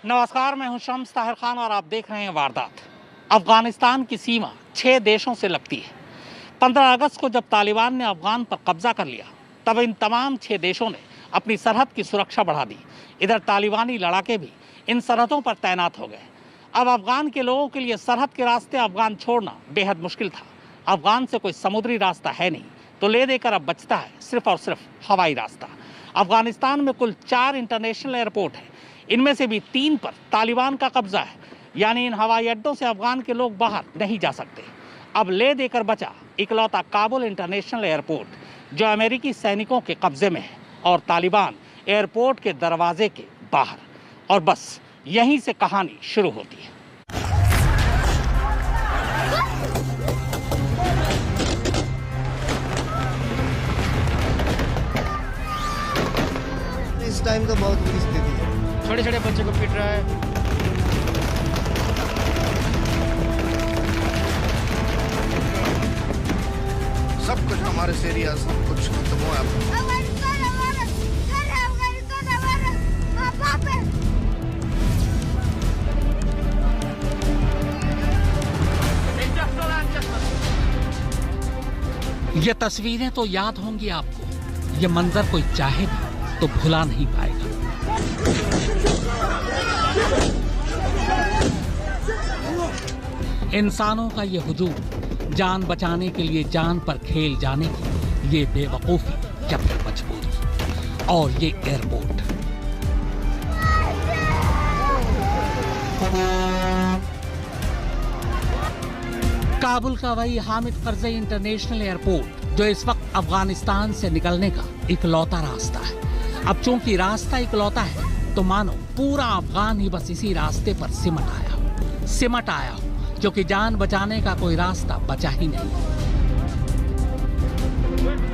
नमस्कार, मैं हूं शम्स ताहिर खान और आप देख रहे हैं वारदात। अफगानिस्तान की सीमा 6 देशों से लगती है। 15 अगस्त को जब तालिबान ने अफगान पर कब्जा कर लिया, तब इन तमाम 6 देशों ने अपनी सरहद की सुरक्षा बढ़ा दी। इधर तालिबानी लड़ाके भी इन सरहदों पर तैनात हो गए। अब अफगान के लोगों के लिए सरहद के रास्ते अफगान छोड़ना बेहद मुश्किल था। अफगान से कोई समुद्री रास्ता है नहीं, तो ले देकर अब बचता है सिर्फ और सिर्फ हवाई रास्ता। अफगानिस्तान में कुल 4 इंटरनेशनल एयरपोर्ट हैं। इनमें से भी 3 पर तालिबान का कब्जा है, यानी इन हवाई अड्डों से अफगान के लोग बाहर नहीं जा सकते। अब ले देकर बचा इकलौता काबुल इंटरनेशनल एयरपोर्ट, जो अमेरिकी सैनिकों के कब्जे में है, और तालिबान एयरपोर्ट के दरवाजे के बाहर। और बस यहीं से कहानी शुरू होती है। इस टाइम तो बहुत बुरी स्थिति है। छोटे छोटे बच्चों को पीट रहा है। सब कुछ हमारे से एरिया सब कुछ खत्म हुआ है। ये तस्वीरें तो याद होंगी आपको। ये मंजर कोई चाहे भी तो भुला नहीं पाएगा। इंसानों का ये हुजूम, जान बचाने के लिए जान पर खेल जाने की ये बेवकूफी या फिर मजबूरी। और ये एयरपोर्ट काबुल का वही हामिद करज़ई इंटरनेशनल एयरपोर्ट, जो इस वक्त अफगानिस्तान से निकलने का इकलौता रास्ता है। अब चूंकि रास्ता इकलौता है, तो मानो पूरा अफगान ही बस इसी रास्ते पर सिमट आया हो, क्योंकि जान बचाने का कोई रास्ता बचा ही नहीं।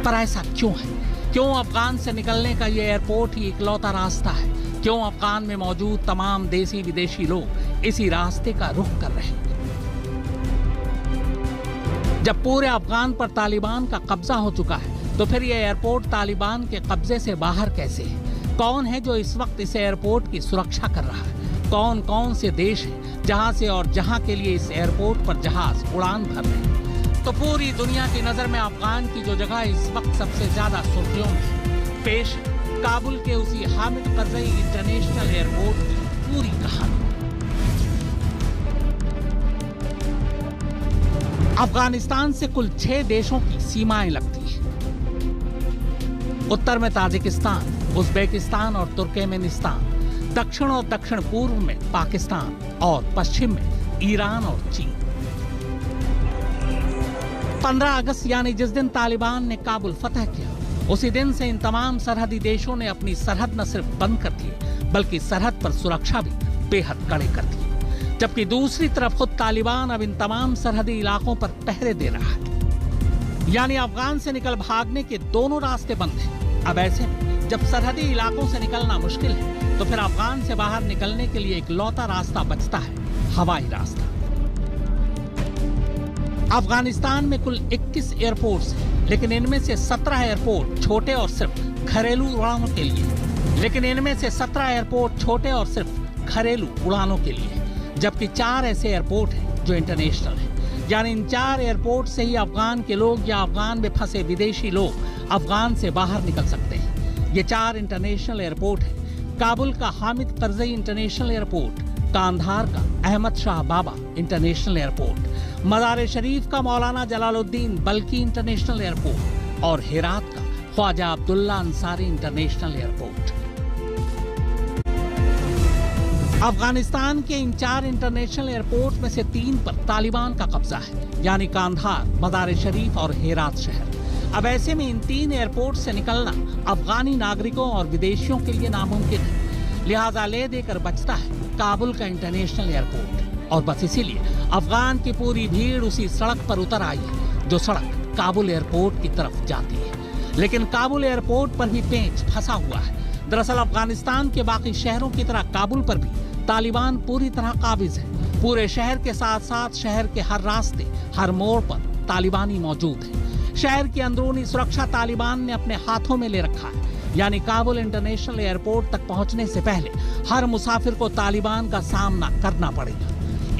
पर ऐसा क्यों है? क्यों अफगान से निकलने का ये एयरपोर्ट ही इकलौता रास्ता है? क्यों अफगान में मौजूद तमाम देसी विदेशी लोग इसी रास्ते का रुख कर रहे हैं? जब पूरे अफगान पर तालिबान का कब्जा हो चुका है, तो फिर यह एयरपोर्ट तालिबान के कब्जे से बाहर कैसे है? कौन है जो इस वक्त इस एयरपोर्ट की सुरक्षा कर रहा है? कौन कौन से देश हैं जहां से और जहां के लिए इस एयरपोर्ट पर जहाज उड़ान भर रहे हैं? तो पूरी दुनिया की नजर में अफगान की जो जगह इस वक्त सबसे ज्यादा सुर्खियों में, पेश काबुल के उसी हामिद करज़ई इंटरनेशनल एयरपोर्ट की पूरी कहानी। अफगानिस्तान से कुल 6 देशों की सीमाएं लगती हैं। उत्तर में ताजिकिस्तान, उज़्बेकिस्तान और तुर्कमेनिस्तान, दक्षिण और दक्षिण पूर्व में पाकिस्तान और पश्चिम में ईरान और चीन। 15 अगस्त यानी जिस दिन तालिबान ने काबुल फतह किया, उसी दिन से इन तमाम सरहदी देशों ने अपनी सरहद न सिर्फ बंद कर दी, बल्कि सरहद पर सुरक्षा भी बेहद कड़े कर दी। जबकि दूसरी तरफ खुद तालिबान अब इन तमाम सरहदी इलाकों पर पहरे दे रहा है। यानी अफगान से निकल भागने के दोनों रास्ते बंद हैं। अब ऐसे में जब सरहदी इलाकों से निकलना मुश्किल है, तो फिर अफगान से बाहर निकलने के लिए इकलौता रास्ता बचता है, हवाई रास्ता। अफगानिस्तान में कुल 21 एयरपोर्ट्स हैं, लेकिन इनमें से 17 एयरपोर्ट छोटे और सिर्फ घरेलू उड़ानों के लिए, जबकि 4 ऐसे एयरपोर्ट हैं जो इंटरनेशनल हैं। यानी इन 4 एयरपोर्ट से ही अफगान के लोग या अफगान में फंसे विदेशी लोग अफगान से बाहर निकल सकते हैं। ये 4 इंटरनेशनल एयरपोर्ट हैं: काबुल का हामिद करज़ई इंटरनेशनल एयरपोर्ट, कांधार का अहमद शाह बाबा इंटरनेशनल एयरपोर्ट, मज़ार शरीफ का मौलाना जलालुद्दीन बल्की इंटरनेशनल एयरपोर्ट और हेरात का ख्वाजा अब्दुल्ला अंसारी इंटरनेशनल एयरपोर्ट। अफगानिस्तान के इन 4 इंटरनेशनल एयरपोर्ट में से 3 पर तालिबान का कब्जा है, यानी कांधार, मज़ार शरीफ और हेरात शहर। अब ऐसे में इन 3 एयरपोर्ट से निकलना अफगानी नागरिकों और विदेशियों के लिए नामुमकिन है। लिहाजा ले देकर बचता है काबुल का इंटरनेशनल एयरपोर्ट। और बस इसीलिए अफगान की पूरी भीड़ उसी सड़क पर उतर आई है, जो सड़क काबुल एयरपोर्ट की तरफ जाती है। लेकिन काबुल एयरपोर्ट पर भी पेंच फंसा हुआ है। दरअसल अफगानिस्तान के बाकी शहरों की तरह काबुल पर भी तालिबान पूरी तरह काबिज है। पूरे शहर के साथ साथ शहर के हर रास्ते, हर मोड़ पर तालिबानी मौजूद है। शहर की अंदरूनी सुरक्षा तालिबान ने अपने हाथों में ले रखा है। यानी काबुल इंटरनेशनल एयरपोर्ट तक पहुंचने से पहले हर मुसाफिर को तालिबान का सामना करना पड़ेगा।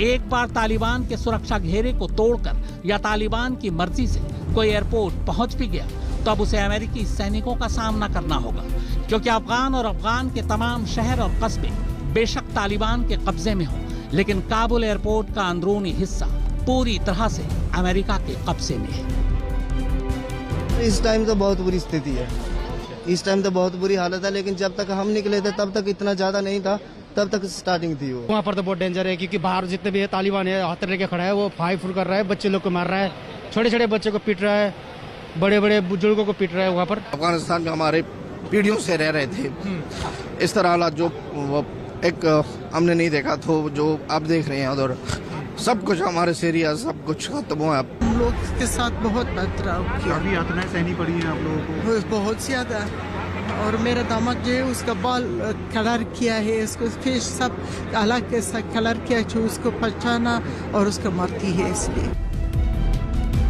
एक बार तालिबान के सुरक्षा घेरे को तोड़कर या तालिबान की मर्जी से कोई एयरपोर्ट पहुंच भी गया तो अब उसे अमेरिकी सैनिकों का सामना करना होगा, क्योंकि अफगान और अफगान के तमाम शहर और कस्बे बेशक तालिबान के कब्जे में हो, लेकिन काबुल एयरपोर्ट का अंदरूनी हिस्सा पूरी तरह से अमेरिका के कब्जे में है। इस टाइम तो बहुत बुरी स्थिति है, इस टाइम तो बहुत बुरी हालत है, लेकिन जब तक हम निकले थे तब तक इतना ज्यादा नहीं था, तब तक स्टार्टिंग थी। वो वहाँ पर तो बहुत डेंजर है, क्योंकि बाहर जितने भी है तालिबान है हाथ लेके खड़ा है, वो फाइर फुर कर रहा है, बच्चे लोग को मार रहा है, छोटे छोटे बच्चे को पीट रहा है, बड़े बड़े बुजुर्गों को पीट रहा है। वहाँ पर अफगानिस्तान में हमारे पीढ़ियों से रह रहे थे, इस तरह हालात जो एक हमने नहीं देखा, तो जो आप देख रहे हैं उधर सब कुछ हमारे से एरिया सब कुछ खत्म हुआ। हम लोग के साथ बहुत बदलाव किया, अभी यातनाएं सहनी पड़ी हैं आप लोगों को? बहुत ज्यादा। और मेरा दामाद जो है उसका बाल कलर किया है, उसको फेस सब अलग ऐसा कलर किया जो उसको पहचाना और उसको मरती है। इसलिए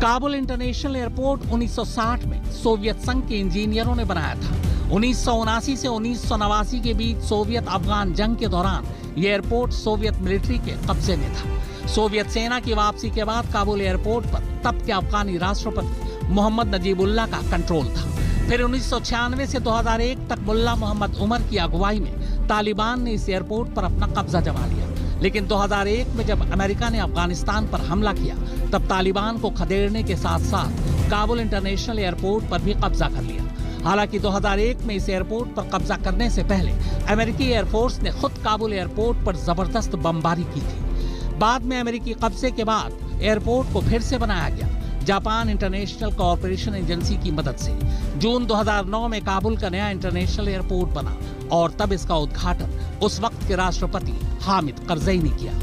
काबुल इंटरनेशनल एयरपोर्ट 1960 में सोवियत संघ के इंजीनियरों ने बनाया था। 1979 से 1989 के बीच सोवियत अफगान जंग के दौरान यह एयरपोर्ट सोवियत मिलिट्री के कब्जे में था। सोवियत सेना की वापसी के बाद काबुल एयरपोर्ट पर तब के अफगानी राष्ट्रपति मोहम्मद नजीबुल्लाह का कंट्रोल था। फिर 1996 से 2001 तक मुल्ला मोहम्मद उमर की अगुवाई में तालिबान ने इस एयरपोर्ट पर अपना कब्जा जमा लिया, लेकिन 2001 में जब अमेरिका ने अफगानिस्तान पर हमला किया तब तालिबान को खदेड़ने के साथ साथ काबुल इंटरनेशनल एयरपोर्ट पर भी कब्जा कर लिया। हालांकि 2001 में इस एयरपोर्ट पर कब्जा करने से पहले अमेरिकी एयरफोर्स ने खुद काबुल एयरपोर्ट पर जबरदस्त बमबारी की थी। बाद में अमेरिकी कब्जे के बाद एयरपोर्ट को फिर से बनाया गया जापान इंटरनेशनल कॉरपोरेशन एजेंसी की मदद से। जून 2009 में काबुल का नया इंटरनेशनल एयरपोर्ट बना और तब इसका उद्घाटन उस वक्त के राष्ट्रपति हामिद करजई ने किया,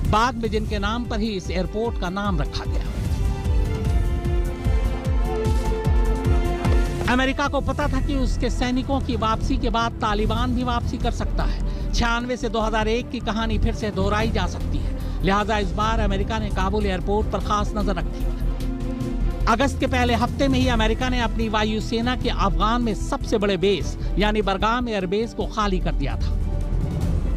बाद में जिनके नाम पर ही इस एयरपोर्ट का नाम रखा गया। अमेरिका को पता था कि उसके सैनिकों की वापसी के बाद तालिबान भी वापसी कर सकता है। 96 से 2001 की कहानी फिर से दोहराई जा सकती है, लिहाजा इस बार अमेरिका ने काबुल एयरपोर्ट पर खास नजर रखी। अगस्त के पहले हफ्ते में ही अमेरिका ने अपनी वायुसेना के अफगान में सबसे बड़े बेस यानी बरगाम एयरबेस को खाली कर दिया था।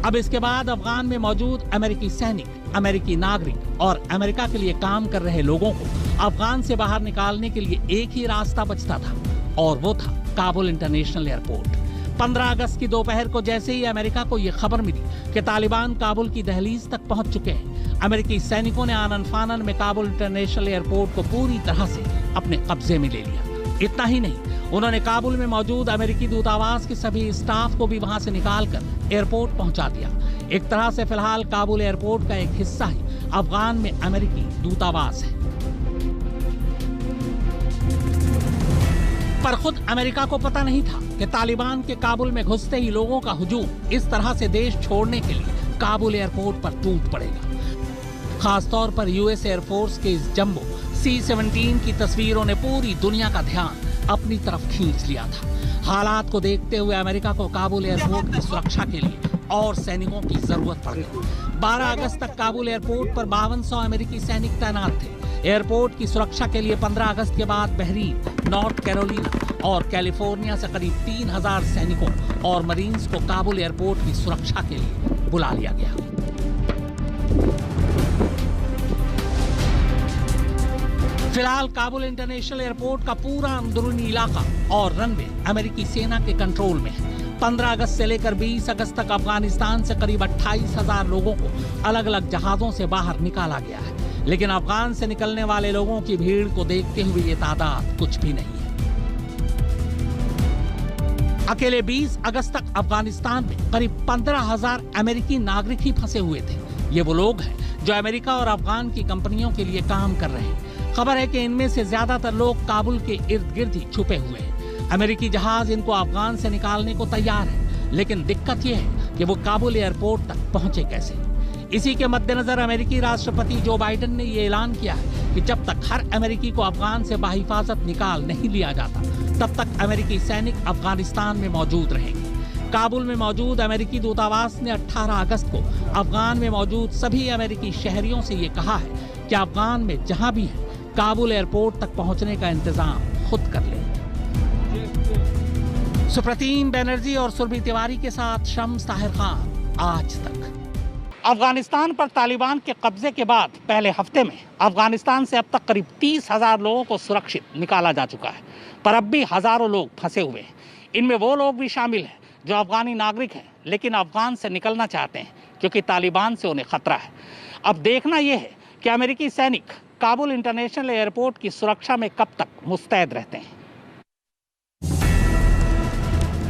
अब इसके बाद अफगान में मौजूद अमेरिकी सैनिक, अमेरिकी नागरिक और अमेरिका के लिए काम कर रहे लोगों को अफगान से बाहर निकालने के लिए एक ही रास्ता बचता था और वो था काबुल इंटरनेशनल एयरपोर्ट। 15 अगस्त की दोपहर को जैसे ही अमेरिका को यह खबर मिली कि तालिबान काबुल की दहलीज तक पहुंच चुके हैं, अमेरिकी सैनिकों ने आनन फानन में काबुल इंटरनेशनल एयरपोर्ट को पूरी तरह से अपने कब्जे में ले लिया। इतना ही नहीं, उन्होंने काबुल में मौजूद अमेरिकी दूतावास के सभी स्टाफ को भी वहां से निकालकर एयरपोर्ट पहुंचा दिया। एक तरह से फिलहाल काबुल एयरपोर्ट का एक हिस्सा ही अफगान में अमेरिकी दूतावास है। पर खुद अमेरिका को पता नहीं था कि तालिबान के काबुल में घुसते ही लोगों का हुजूम इस तरह से देश छोड़ने के लिए काबुल एयरपोर्ट पर टूट पड़ेगा। खासतौर पर यूएस एयरफोर्स के इस जंबो C-17 की तस्वीरों ने पूरी दुनिया का ध्यान अपनी तरफ खींच लिया था। हालात को देखते हुए अमेरिका को काबुल एयरपोर्ट की सुरक्षा के लिए और सैनिकों की जरूरत पड़ गई। 12 अगस्त तक काबुल एयरपोर्ट पर 5200 अमेरिकी सैनिक तैनात थे। एयरपोर्ट की सुरक्षा के लिए 15 अगस्त के बाद बहरीन, नॉर्थ कैरोलिना और कैलिफोर्निया से करीब 3000 सैनिकों और मरीन्स को काबुल एयरपोर्ट की सुरक्षा के लिए बुला लिया गया। फिलहाल काबुल इंटरनेशनल एयरपोर्ट का पूरा अंदरूनी इलाका और रनवे अमेरिकी सेना के कंट्रोल में है। 15 अगस्त से लेकर 20 अगस्त तक अफगानिस्तान से करीब 28,000 लोगों को अलग अलग जहाजों से बाहर निकाला गया है, लेकिन अफगान से निकलने वाले लोगों की भीड़ को देखते हुए ये तादाद कुछ भी नहीं है। अकेले 20 अगस्त तक अफगानिस्तान में करीब 15,000 अमेरिकी नागरिक ही फंसे हुए थे। ये वो लोग हैं जो अमेरिका और अफगान की कंपनियों के लिए काम कर रहे हैं। खबर है कि इनमें से ज्यादातर लोग काबुल के इर्द गिर्द ही छुपे हुए हैं। अमेरिकी जहाज इनको अफगान से निकालने को तैयार है, लेकिन दिक्कत यह है कि वो काबुल एयरपोर्ट तक पहुंचे कैसे। इसी के मद्देनजर अमेरिकी राष्ट्रपति जो बाइडेन ने ये ऐलान किया है कि जब तक हर अमेरिकी को अफगान से बाहिफाजत निकाल नहीं लिया जाता, तब तक अमेरिकी सैनिक अफगानिस्तान में मौजूद रहेंगे। काबुल में मौजूद अमेरिकी दूतावास ने 18 अगस्त को अफगान में मौजूद सभी अमेरिकी शहरियों से ये कहा है कि अफगान में जहां भी है काबुल एयरपोर्ट तक पहुंचने का इंतजाम खुद कर ले। सुप्रतीम बनर्जी और सुरभि तिवारी के साथ शम्स ताहिर खान, आज तक। अफगानिस्तान पर तालिबान के कब्जे के बाद पहले हफ्ते में अफगानिस्तान से अब तक करीब 30,000 लोगों को सुरक्षित निकाला जा चुका है, पर अब भी हजारों लोग फंसे हुए हैं। इनमें वो लोग भी शामिल हैं जो अफगानी नागरिक हैं लेकिन अफगान से निकलना चाहते हैं क्योंकि तालिबान से उन्हें खतरा है। अब देखना यह है कि अमेरिकी सैनिक काबुल इंटरनेशनल एयरपोर्ट की सुरक्षा में कब तक मुस्तैद रहते हैं।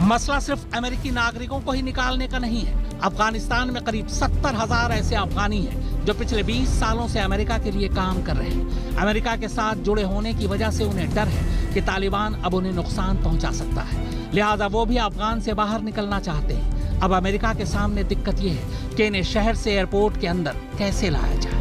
मसला सिर्फ अमेरिकी नागरिकों को ही निकालने का नहीं है। अफगानिस्तान में करीब 70,000 ऐसे अफगानी हैं जो पिछले 20 सालों से अमेरिका के लिए काम कर रहे हैं। अमेरिका के साथ जुड़े होने की वजह से उन्हें डर है कि तालिबान अब उन्हें नुकसान पहुंचा सकता है, लिहाजा वो भी अफगान से बाहर निकलना चाहते हैं। अब अमेरिका के सामने दिक्कत यह है कि इन्हें शहर से एयरपोर्ट के अंदर कैसे लाया जाए।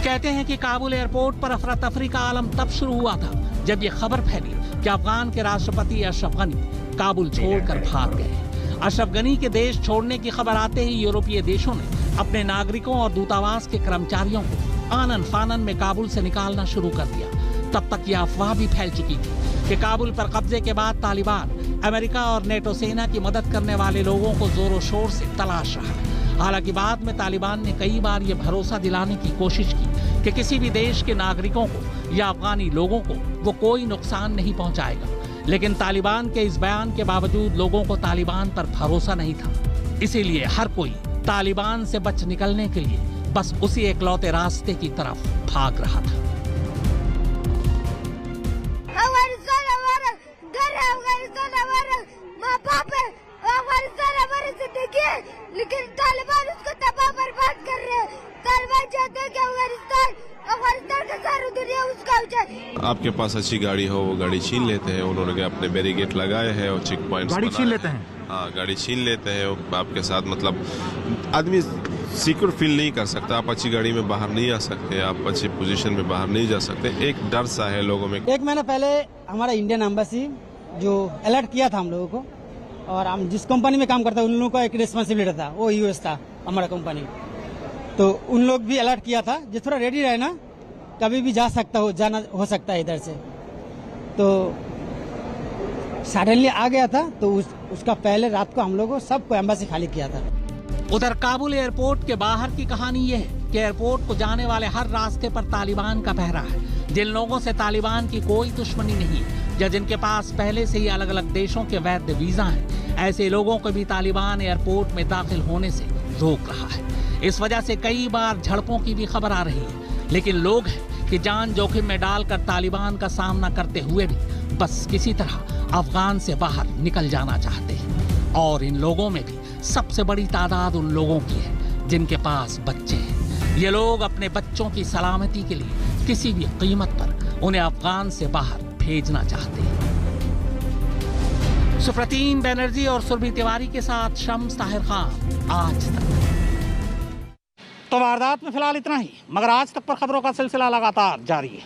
कहते हैं कि काबुल एयरपोर्ट पर अफरा तफरी का आलम तब शुरू हुआ था जब ये खबर फैली कि अफगान के राष्ट्रपति अशरफ गनी काबुल छोड़कर भाग गए। अशरफ गनी के देश छोड़ने की खबर आते ही यूरोपीय देशों ने अपने नागरिकों और दूतावास के कर्मचारियों को आनन फानन में काबुल से निकालना शुरू कर दिया। तब तक यह अफवाह भी फैल चुकी थी कि काबुल पर कब्जे के बाद तालिबान अमेरिका और नेटो सेना की मदद करने वाले लोगों को जोरों शोर से तलाश रहा है। हालांकि बाद में तालिबान ने कई बार ये भरोसा दिलाने की कोशिश की कि किसी भी देश के नागरिकों को या अफगानी लोगों को वो कोई नुकसान नहीं पहुंचाएगा, लेकिन तालिबान के इस बयान के बावजूद लोगों को तालिबान पर भरोसा नहीं था। इसीलिए हर कोई तालिबान से बच निकलने के लिए बस उसी एकलौते रास्ते की तरफ भाग रहा था। अफगानिस्तान हमारा घर है, अफगानिस्तान हमारा माँ बाप है, अफगानिस्तान हमारी जिंदगी है, लेकिन तालिबान उसको तबाह बर्बाद कर रहे हैं। तालिबान चाहते हैं कि अफगानिस्तान का सारी दुनिया उसका हो जाए। आपके पास अच्छी गाड़ी हो वो गाड़ी छीन लेते हैं। उन्होंने अपने बैरिकेड लगाए हैं और चेक पॉइंट्स गाड़ी छीन लेते हैं। हाँ, गाड़ी छीन लेते हैं। आपके साथ मतलब आदमी सिक्योर फील नहीं कर सकता। आप अच्छी गाड़ी में बाहर नहीं आ सकते, आप अच्छी पोजीशन में बाहर नहीं जा सकते। एक डर सा है लोगों में। 1 महीना पहले हमारा इंडियन एम्बेसी जो अलर्ट किया था हम लोगों को, और हम जिस कंपनी में काम करते हैं उन लोगों का एक रिस्पॉन्सिबिलिटी था, वो यूएस था हमारा कंपनी, तो उन लोग भी अलर्ट किया था जो थोड़ा रेडी रहे ना, कभी भी जाना हो सकता है इधर से। तो सडनली आ गया था, तो उसका पहले रात को हम लोगों सबको एम्बेसी खाली किया था। उधर काबुल एयरपोर्ट के बाहर की कहानी यह है कि एयरपोर्ट को जाने वाले हर रास्ते पर तालिबान का पहरा है। जिन लोगों से तालिबान की कोई दुश्मनी नहीं है या जिनके पास पहले से ही अलग अलग देशों के वैध वीजा हैं, ऐसे लोगों को भी तालिबान एयरपोर्ट में दाखिल होने से रोक रहा है। इस वजह से कई बार झड़पों की भी खबर आ रही है, लेकिन लोग हैं कि जान जोखिम में डालकर तालिबान का सामना करते हुए भी बस किसी तरह अफगान से बाहर निकल जाना चाहते हैं। और इन लोगों में भी सबसे बड़ी तादाद उन लोगों की है जिनके पास बच्चे हैं। ये लोग अपने बच्चों की सलामती के लिए किसी भी कीमत पर उन्हें अफगान से बाहर भेजना चाहते हैं। सुप्रतीम बनर्जी और सुरभि तिवारी के साथ शम्स ताहिर खान, आज तक। तो वारदात में फिलहाल इतना ही, मगर आज तक पर खबरों का सिलसिला लगातार जारी है।